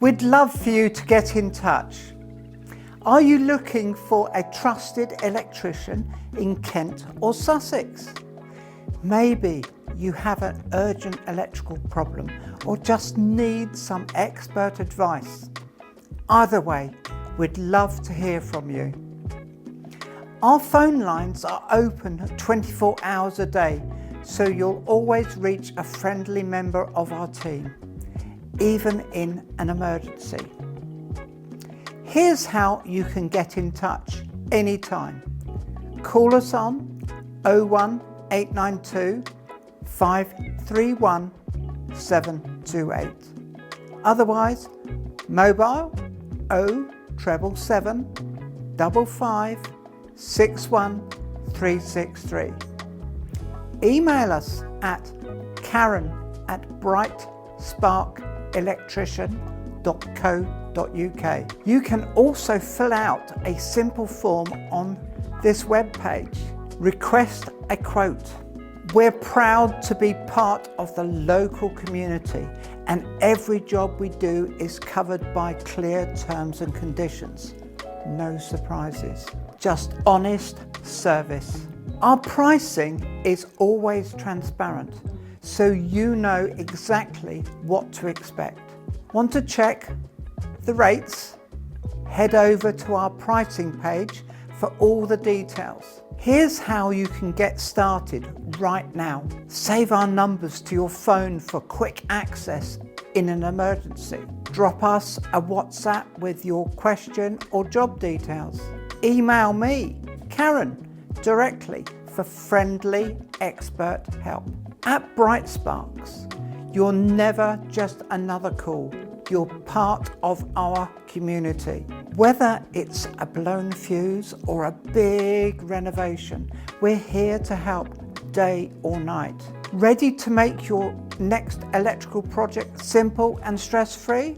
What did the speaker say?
We'd love for you to get in touch. Are you looking for a trusted electrician in Kent or Sussex? Maybe you have an urgent electrical problem or just need some expert advice. Either way, we'd love to hear from you. Our phone lines are open 24 hours a day, so you'll always reach a friendly member of our team, even in an emergency. Here's how you can get in touch anytime. Call us on 01892 531 728. Otherwise, mobile 077 55 61363. Email us at karen@brightsparkelectrician.co.uk. You can also fill out a simple form on this webpage. Request a quote. We're proud to be part of the local community, and every job we do is covered by clear terms and conditions. No surprises, just honest service. Our pricing is always transparent, so you know exactly what to expect. Want to check the rates? Head over to our pricing page for all the details. Here's how you can get started right now. Save our numbers to your phone for quick access in an emergency. Drop us a WhatsApp with your question or job details. Email me, Karen, directly for friendly expert help. At Bright Sparks, you're never just another call. You're part of our community. Whether it's a blown fuse or a big renovation, we're here to help day or night. Ready to make your next electrical project simple and stress-free?